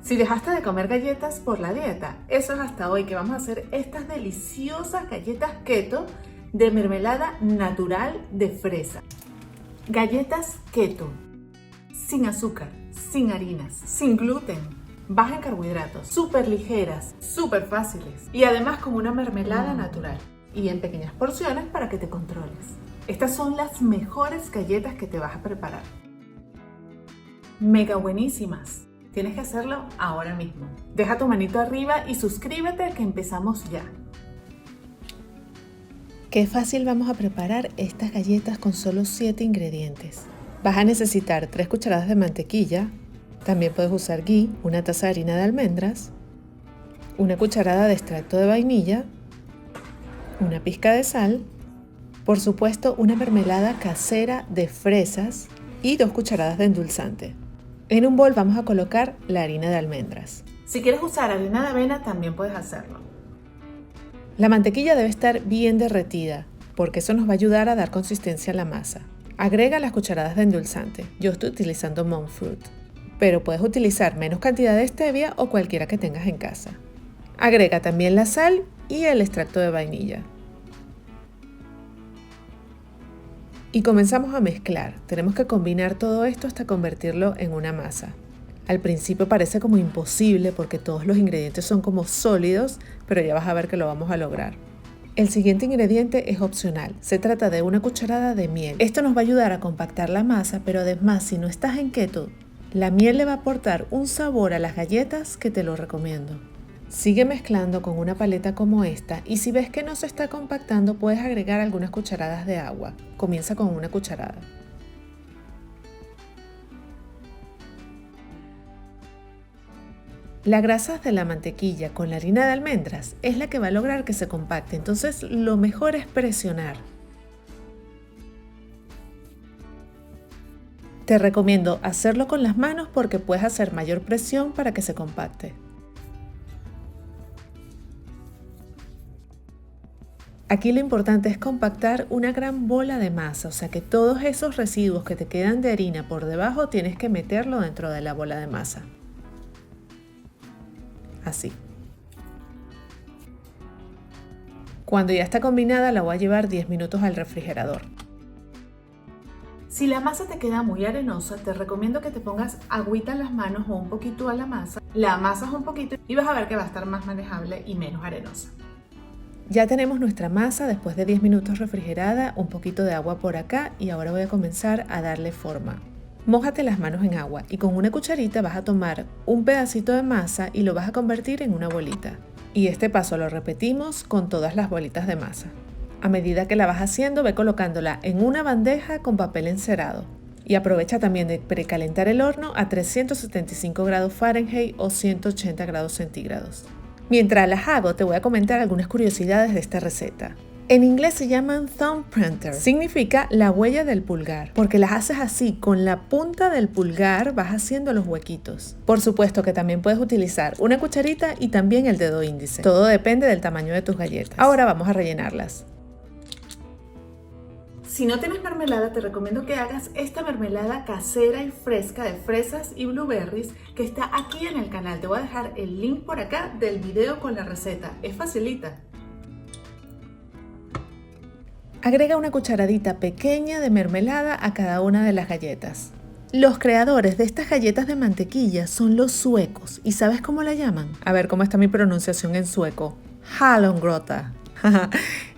Si dejaste de comer galletas por la dieta, eso es hasta hoy, que vamos a hacer estas deliciosas galletas keto de mermelada natural de fresa. Galletas keto, sin azúcar, sin harinas, sin gluten, baja en carbohidratos, súper ligeras, súper fáciles y además con una mermelada natural y en pequeñas porciones para que te controles. Estas son las mejores galletas que te vas a preparar. Mega buenísimas. Tienes que hacerlo ahora mismo. Deja tu manito arriba y suscríbete que empezamos ya. Qué fácil vamos a preparar estas galletas con solo 7 ingredientes. Vas a necesitar 3 cucharadas de mantequilla, también puedes usar ghee, una taza de harina de almendras, una cucharada de extracto de vainilla, una pizca de sal, por supuesto una mermelada casera de fresas y 2 cucharadas de endulzante. En un bol vamos a colocar la harina de almendras. Si quieres usar harina de avena también puedes hacerlo. La mantequilla debe estar bien derretida porque eso nos va a ayudar a dar consistencia a la masa. Agrega las cucharadas de endulzante. Yo estoy utilizando monk fruit, pero puedes utilizar menos cantidad de stevia o cualquiera que tengas en casa. Agrega también la sal y el extracto de vainilla. Y comenzamos a mezclar. Tenemos que combinar todo esto hasta convertirlo en una masa. Al principio parece como imposible porque todos los ingredientes son como sólidos, pero ya vas a ver que lo vamos a lograr. El siguiente ingrediente es opcional. Se trata de una cucharada de miel. Esto nos va a ayudar a compactar la masa, pero además si no estás en keto, la miel le va a aportar un sabor a las galletas que te lo recomiendo. Sigue mezclando con una paleta como esta y si ves que no se está compactando puedes agregar algunas cucharadas de agua. Comienza con una cucharada. La grasa de la mantequilla con la harina de almendras es la que va a lograr que se compacte, entonces lo mejor es presionar. Te recomiendo hacerlo con las manos porque puedes hacer mayor presión para que se compacte. Aquí lo importante es compactar una gran bola de masa, o sea que todos esos residuos que te quedan de harina por debajo tienes que meterlo dentro de la bola de masa. Así. Cuando ya está combinada la voy a llevar 10 minutos al refrigerador. Si la masa te queda muy arenosa, te recomiendo que te pongas agüita en las manos o un poquito a la masa, la amasas un poquito y vas a ver que va a estar más manejable y menos arenosa. Ya tenemos nuestra masa después de 10 minutos refrigerada, un poquito de agua por acá y ahora voy a comenzar a darle forma. Mójate las manos en agua y con una cucharita vas a tomar un pedacito de masa y lo vas a convertir en una bolita. Y este paso lo repetimos con todas las bolitas de masa. A medida que la vas haciendo, ve colocándola en una bandeja con papel encerado. Y aprovecha también de precalentar el horno a 375 grados Fahrenheit o 180 grados centígrados. Mientras las hago, te voy a comentar algunas curiosidades de esta receta. En inglés se llaman thumb printers. Significa la huella del pulgar, porque las haces así, con la punta del pulgar vas haciendo los huequitos. Por supuesto que también puedes utilizar una cucharita y también el dedo índice. Todo depende del tamaño de tus galletas. Ahora vamos a rellenarlas. Si no tienes mermelada, te recomiendo que hagas esta mermelada casera y fresca de fresas y blueberries que está aquí en el canal. Te voy a dejar el link por acá del video con la receta. Es facilita. Agrega una cucharadita pequeña de mermelada a cada una de las galletas. Los creadores de estas galletas de mantequilla son los suecos. ¿Y sabes cómo la llaman? A ver cómo está mi pronunciación en sueco. Hallongrotta.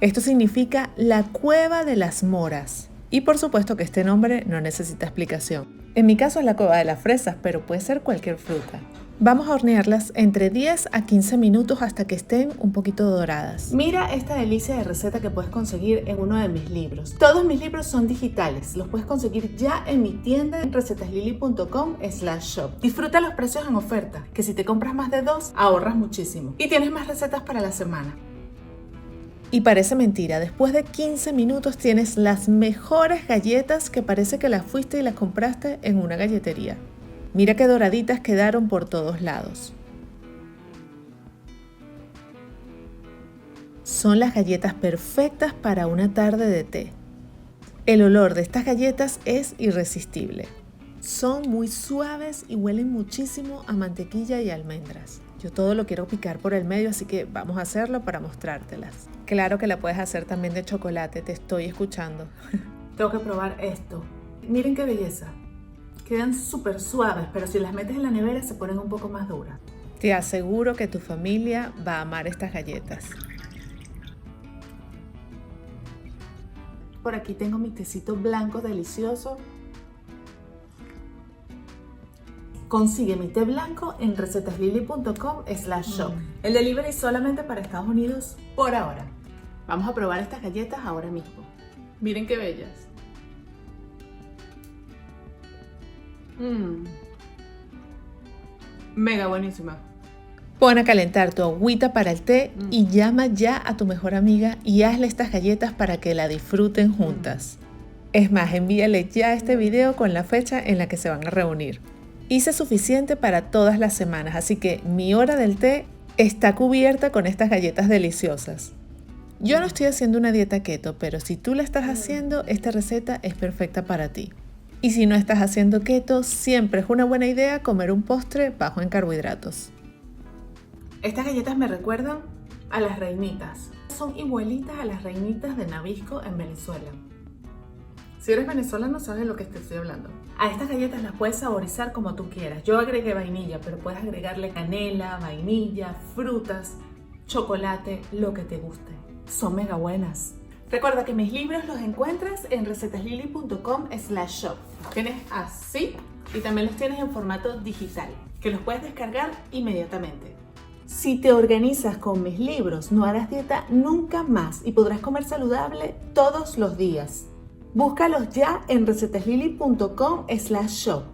Esto significa la cueva de las moras. Y por supuesto que este nombre no necesita explicación. En mi caso es la cueva de las fresas, pero puede ser cualquier fruta. Vamos a hornearlas entre 10 a 15 minutos hasta que estén un poquito doradas. Mira esta delicia de receta que puedes conseguir en uno de mis libros. Todos mis libros son digitales. Los puedes conseguir ya en mi tienda en recetaslily.com/shop. Disfruta los precios en oferta, que si te compras más de 2, ahorras muchísimo. Y tienes más recetas para la semana. Y parece mentira, después de 15 minutos tienes las mejores galletas que parece que las fuiste y las compraste en una galletería. Mira qué doraditas quedaron por todos lados. Son las galletas perfectas para una tarde de té. El olor de estas galletas es irresistible. Son muy suaves y huelen muchísimo a mantequilla y almendras. Yo todo lo quiero picar por el medio, así que vamos a hacerlo para mostrártelas. Claro que la puedes hacer también de chocolate, te estoy escuchando. Tengo que probar esto. Miren qué belleza. Quedan súper suaves, pero si las metes en la nevera se ponen un poco más duras. Te aseguro que tu familia va a amar estas galletas. Por aquí tengo mi tecito blanco delicioso. Consigue mi té blanco en recetaslily.com/shop. El delivery solamente para Estados Unidos por ahora. Vamos a probar estas galletas ahora mismo. Miren qué bellas. Mega buenísima. Pon a calentar tu agüita para el té y llama ya a tu mejor amiga y hazle estas galletas para que la disfruten juntas. Es más, envíale ya este video con la fecha en la que se van a reunir. Hice suficiente para todas las semanas, así que mi hora del té está cubierta con estas galletas deliciosas. Yo no estoy haciendo una dieta keto, pero si tú la estás haciendo, esta receta es perfecta para ti. Y si no estás haciendo keto, siempre es una buena idea comer un postre bajo en carbohidratos. Estas galletas me recuerdan a las reinitas. Son igualitas a las reinitas de Nabisco en Venezuela. Si eres venezolano sabes de lo que te estoy hablando. A estas galletas las puedes saborizar como tú quieras. Yo agregué vainilla, pero puedes agregarle canela, vainilla, frutas, chocolate, lo que te guste. Son mega buenas. Recuerda que mis libros los encuentras en recetaslily.com/shop. Tienes así y también los tienes en formato digital, que los puedes descargar inmediatamente. Si te organizas con mis libros, no harás dieta nunca más y podrás comer saludable todos los días. Búscalos ya en recetaslily.com/shop.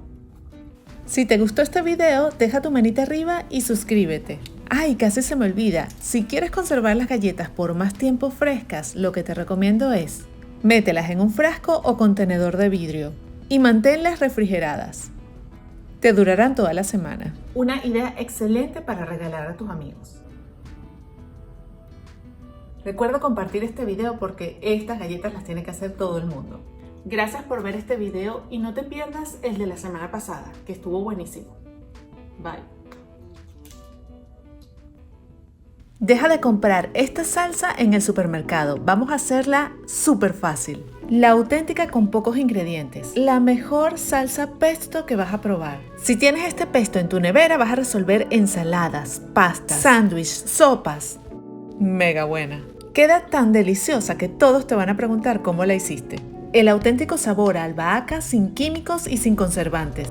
Si te gustó este video, deja tu manita arriba y suscríbete. ¡Ay, casi se me olvida! Si quieres conservar las galletas por más tiempo frescas, lo que te recomiendo es mételas en un frasco o contenedor de vidrio y manténlas refrigeradas. Te durarán toda la semana. Una idea excelente para regalar a tus amigos. Recuerda compartir este video porque estas galletas las tiene que hacer todo el mundo. Gracias por ver este video y no te pierdas el de la semana pasada, que estuvo buenísimo. Bye. Deja de comprar esta salsa en el supermercado. Vamos a hacerla súper fácil. La auténtica con pocos ingredientes. La mejor salsa pesto que vas a probar. Si tienes este pesto en tu nevera, vas a resolver ensaladas, pastas, sándwiches, sopas. Mega buena. Queda tan deliciosa que todos te van a preguntar cómo la hiciste. El auténtico sabor a albahaca sin químicos y sin conservantes.